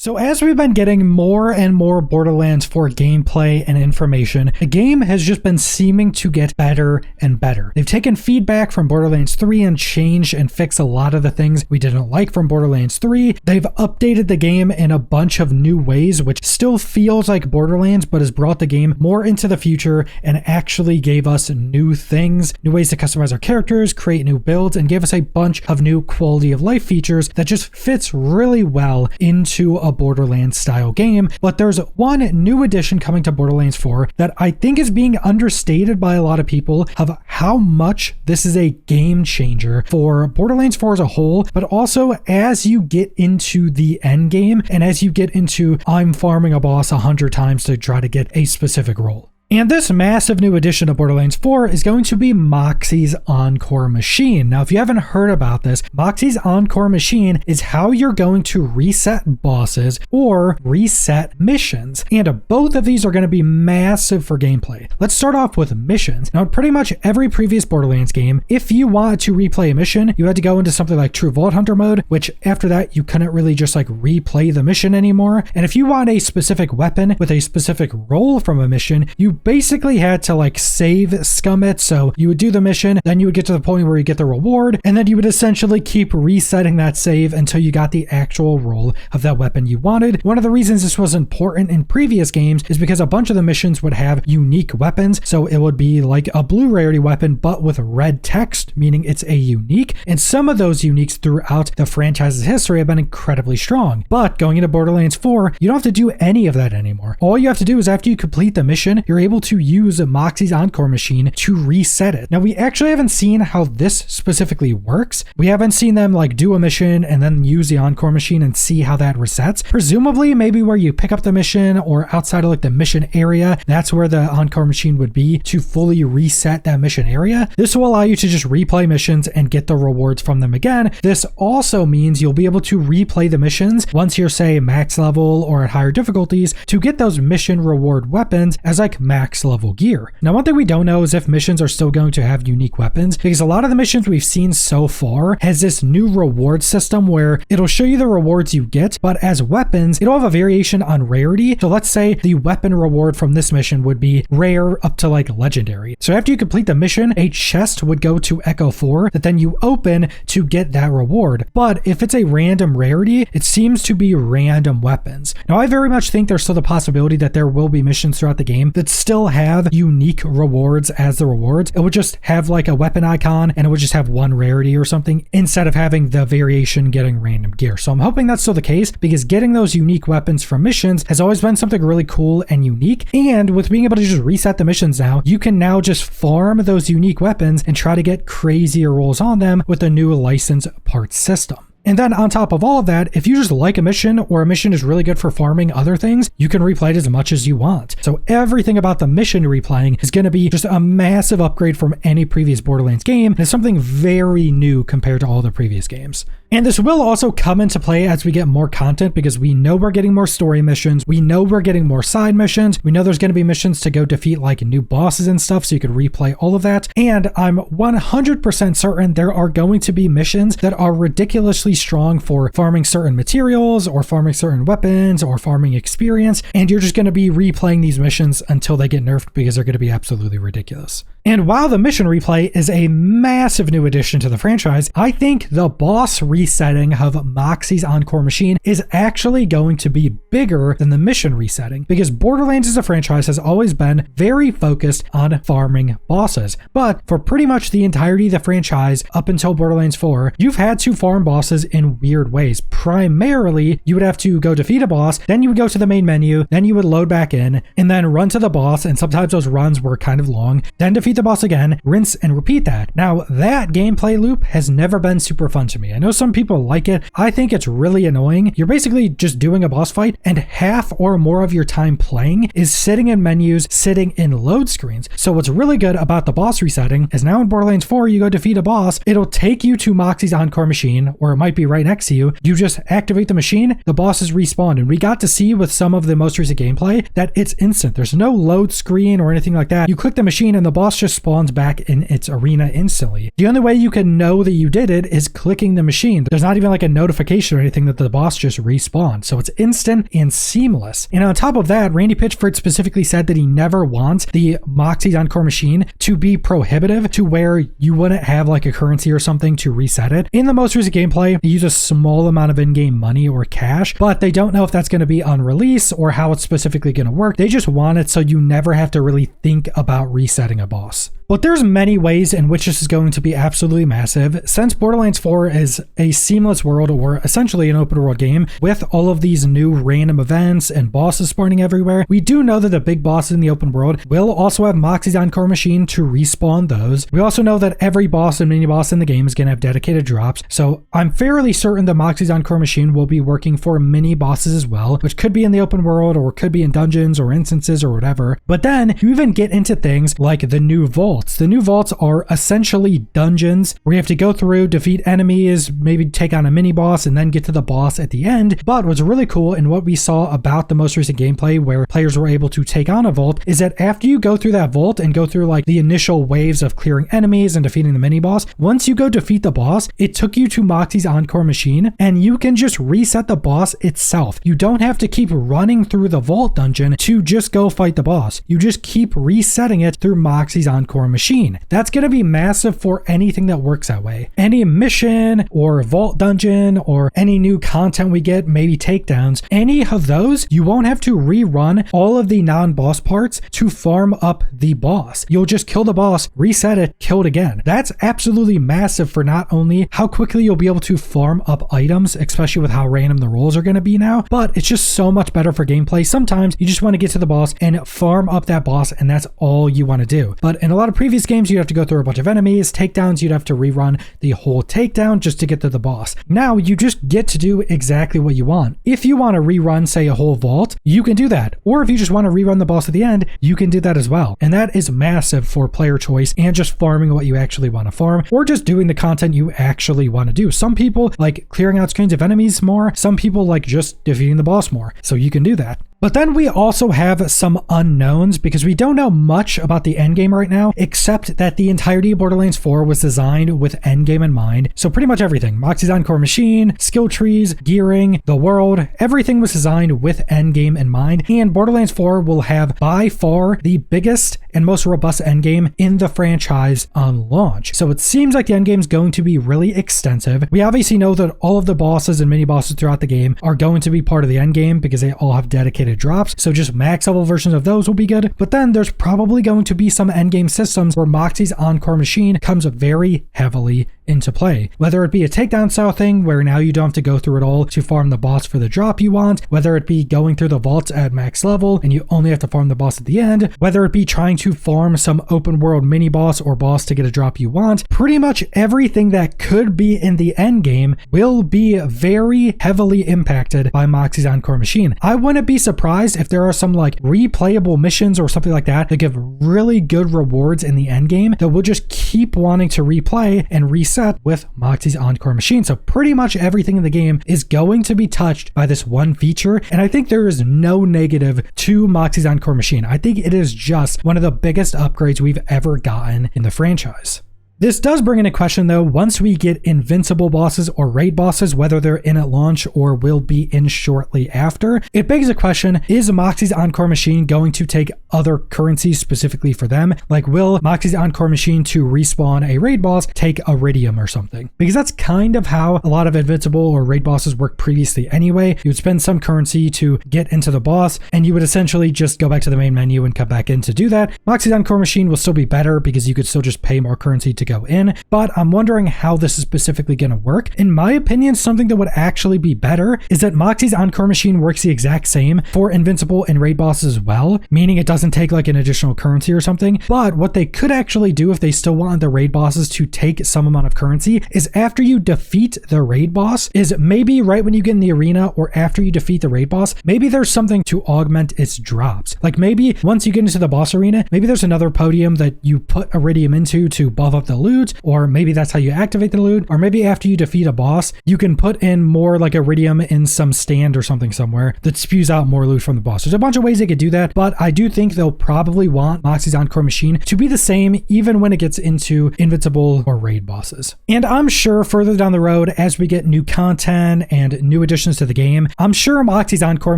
So as we've been getting more and more Borderlands 4 gameplay and information, the game has just been seeming to get better and better. They've taken feedback from Borderlands 3 and changed and fixed a lot of the things we didn't like from Borderlands 3. They've updated the game in a bunch of new ways, which still feels like Borderlands, but has brought the game more into the future and actually gave us new things, new ways to customize our characters, create new builds, and gave us a bunch of new quality of life features that just fits really well into a Borderlands style game. But there's one new addition coming to Borderlands 4 that I think is being understated by a lot of people of how much this is a game changer for Borderlands 4 as a whole, but also as you get into the end game and as you get into I'm farming a boss 100 times to try to get a specific role. And this massive new addition to Borderlands 4 is going to be Moxxi's Encore machine. Now, if you haven't heard about this, Moxxi's Encore machine is how you're going to reset bosses or reset missions. And both of these are going to be massive for gameplay. Let's start off with missions. Now, in pretty much every previous Borderlands game, if you wanted to replay a mission, you had to go into something like True Vault Hunter mode, which after that, you couldn't really just like replay the mission anymore. And if you want a specific weapon with a specific role from a mission, you basically had to like save scum it. So you would do the mission, then you would get to the point where you get the reward, and then you would essentially keep resetting that save until you got the actual role of that weapon you wanted. One of the reasons this was important in previous games is because a bunch of the missions would have unique weapons. So it would be like a blue rarity weapon, but with red text, meaning it's a unique. And some of those uniques throughout the franchise's history have been incredibly strong. But going into Borderlands 4, you don't have to do any of that anymore. All you have to do is after you complete the mission, you're able to use Moxxi's Encore machine to reset it. Now, we actually haven't seen how this specifically works. We haven't seen them like do a mission and then use the Encore machine and see how that resets. Presumably, maybe where you pick up the mission or outside of like the mission area, that's where the Encore machine would be to fully reset that mission area. This will allow you to just replay missions and get the rewards from them again. This also means you'll be able to replay the missions once you're, say, max level or at higher difficulties to get those mission reward weapons as like max level gear. Now, one thing we don't know is if missions are still going to have unique weapons, because a lot of the missions we've seen so far has this new reward system where it'll show you the rewards you get, but as weapons, it'll have a variation on rarity. So let's say the weapon reward from this mission would be rare up to like legendary. So after you complete the mission, a chest would go to Echo 4 that then you open to get that reward. But if it's a random rarity, it seems to be random weapons. Now, I very much think there's still the possibility that there will be missions throughout the game that still have unique rewards as the rewards. It would just have like a weapon icon and it would just have one rarity or something instead of having the variation getting random gear. So I'm hoping that's still the case because getting those unique weapons from missions has always been something really cool and unique. And with being able to just reset the missions now, you can now just farm those unique weapons and try to get crazier rolls on them with the new license parts system. And then on top of all of that, if you just like a mission or a mission is really good for farming other things, you can replay it as much as you want. So everything about the mission replaying is going to be just a massive upgrade from any previous Borderlands game. And it's something very new compared to all the previous games. And this will also come into play as we get more content because we know we're getting more story missions. We know we're getting more side missions. We know there's going to be missions to go defeat like new bosses and stuff so you could replay all of that. And I'm 100% certain there are going to be missions that are ridiculously strong for farming certain materials or farming certain weapons or farming experience. And you're just going to be replaying these missions until they get nerfed because they're going to be absolutely ridiculous. And while the mission replay is a massive new addition to the franchise, I think the boss resetting of Moxxi's Encore machine is actually going to be bigger than the mission resetting because Borderlands as a franchise has always been very focused on farming bosses. But for pretty much the entirety of the franchise up until Borderlands 4, you've had to farm bosses in weird ways. Primarily, you would have to go defeat a boss, then you would go to the main menu, then you would load back in, and then run to the boss, and sometimes those runs were kind of long, then defeat the boss again, rinse and repeat that. Now, that gameplay loop has never been super fun to me. I know some people like it. I think it's really annoying. You're basically just doing a boss fight, and half or more of your time playing is sitting in menus, sitting in load screens. So what's really good about the boss resetting is now in Borderlands 4, you go defeat a boss, it'll take you to Moxxi's Encore machine, or it might might be right next to you. You just activate the machine, the bosses respawn. And we got to see with some of the most recent gameplay that it's instant. There's no load screen or anything like that. You click the machine and the boss just spawns back in its arena instantly. The only way you can know that you did it is clicking the machine. There's not even like a notification or anything that the boss just respawned. So it's instant and seamless. And on top of that, Randy Pitchford specifically said that he never wants the Moxxi's Encore machine to be prohibitive to where you wouldn't have like a currency or something to reset it. In the most recent gameplay, they use a small amount of in-game money or cash, but they don't know if that's going to be on release or how it's specifically going to work. They just want it so you never have to really think about resetting a boss. But there's many ways in which this is going to be absolutely massive. Since Borderlands 4 is a seamless world, or essentially an open world game, with all of these new random events and bosses spawning everywhere, we do know that the big bosses in the open world will also have Moxxi's Encore machine to respawn those. We also know that every boss and mini boss in the game is going to have dedicated drops, so I'm fairly certain the Moxxi's Encore machine will be working for mini bosses as well, which could be in the open world or could be in dungeons or instances or whatever. But then you even get into things like the new vault. The new vaults are essentially dungeons where you have to go through, defeat enemies, maybe take on a mini boss, and then get to the boss at the end. But what's really cool and what we saw about the most recent gameplay where players were able to take on a vault is that after you go through that vault and go through like the initial waves of clearing enemies and defeating the mini boss, once you go defeat the boss, it took you to Moxxi's Encore machine and you can just reset the boss itself. You don't have to keep running through the vault dungeon to just go fight the boss. You just keep resetting it through Moxxi's Encore machine. That's going to be massive for anything that works that way. Any mission or vault dungeon or any new content we get, maybe takedowns, any of those, you won't have to rerun all of the non-boss parts to farm up the boss. You'll just kill the boss, reset it, kill it again. That's absolutely massive for not only how quickly you'll be able to farm up items, especially with how random the rolls are going to be now, but it's just so much better for gameplay. Sometimes you just want to get to the boss and farm up that boss, and that's all you want to do. But in a lot of previous games, you'd have to go through a bunch of enemies, takedowns, you'd have to rerun the whole takedown just to get to the boss. Now you just get to do exactly what you want. If you want to rerun, say, a whole vault, you can do that. Or if you just want to rerun the boss at the end, you can do that as well. And that is massive for player choice and just farming what you actually want to farm, or just doing the content you actually want to do. Some people like clearing out screens of enemies more, some people like just defeating the boss more. So you can do that. But then we also have some unknowns because we don't know much about the endgame right now, except that the entirety of Borderlands 4 was designed with endgame in mind. So pretty much everything, Moxxi's Encore machine, skill trees, gearing, the world, everything was designed with endgame in mind. And Borderlands 4 will have by far the biggest and most robust endgame in the franchise on launch. So it seems like the endgame is going to be really extensive. We obviously know that all of the bosses and mini bosses throughout the game are going to be part of the endgame because they all have dedicated drops, so just max level versions of those will be good. But then there's probably going to be some endgame systems where Moxxi's Encore machine comes very heavily into play, whether it be a takedown style thing where now you don't have to go through it all to farm the boss for the drop you want, whether it be going through the vaults at max level and you only have to farm the boss at the end, whether it be trying to farm some open world mini boss or boss to get a drop you want. Pretty much everything that could be in the end game will be very heavily impacted by Moxxi's Encore machine. I wouldn't be surprised if there are some like replayable missions or something like that that give really good rewards in the end game that will just keep wanting to replay and reset with Moxxi's Encore machine. So pretty much everything in the game is going to be touched by this one feature, and I think there is no negative to Moxxi's Encore machine. I think it is just one of the biggest upgrades we've ever gotten in the franchise. This does bring into question though, once we get invincible bosses or raid bosses, whether they're in at launch or will be in shortly after, it begs the question, is Moxxi's Encore machine going to take other currencies specifically for them? Like, will Moxxi's Encore machine to respawn a raid boss take iridium or something? Because that's kind of how a lot of invincible or raid bosses worked previously anyway. You would spend some currency to get into the boss, and you would essentially just go back to the main menu and come back in to do that. Moxxi's Encore machine will still be better because you could still just pay more currency to go in, but I'm wondering how this is specifically going to work. In my opinion, something that would actually be better is that Moxxi's Encore machine works the exact same for invincible and raid bosses as well, meaning it doesn't take like an additional currency or something. But what they could actually do if they still want the raid bosses to take some amount of currency is after you defeat the raid boss, is maybe right when you get in the arena or after you defeat the raid boss, maybe there's something to augment its drops. Like maybe once you get into the boss arena, maybe there's another podium that you put iridium into to buff up the loot, or maybe that's how you activate the loot, or maybe after you defeat a boss, you can put in more like iridium in some stand or something somewhere that spews out more loot from the boss. There's a bunch of ways they could do that, but I do think they'll probably want Moxxi's Encore machine to be the same even when it gets into invincible or raid bosses. And I'm sure further down the road, as we get new content and new additions to the game, I'm sure Moxxi's Encore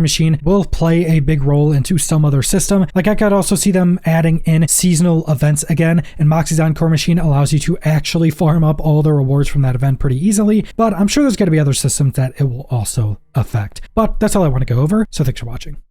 machine will play a big role into some other system. Like I could also see them adding in seasonal events again, and Moxxi's Encore machine allows you to actually farm up all the rewards from that event pretty easily, but I'm sure there's going to be other systems that it will also affect. But that's all I want to go over, so thanks for watching.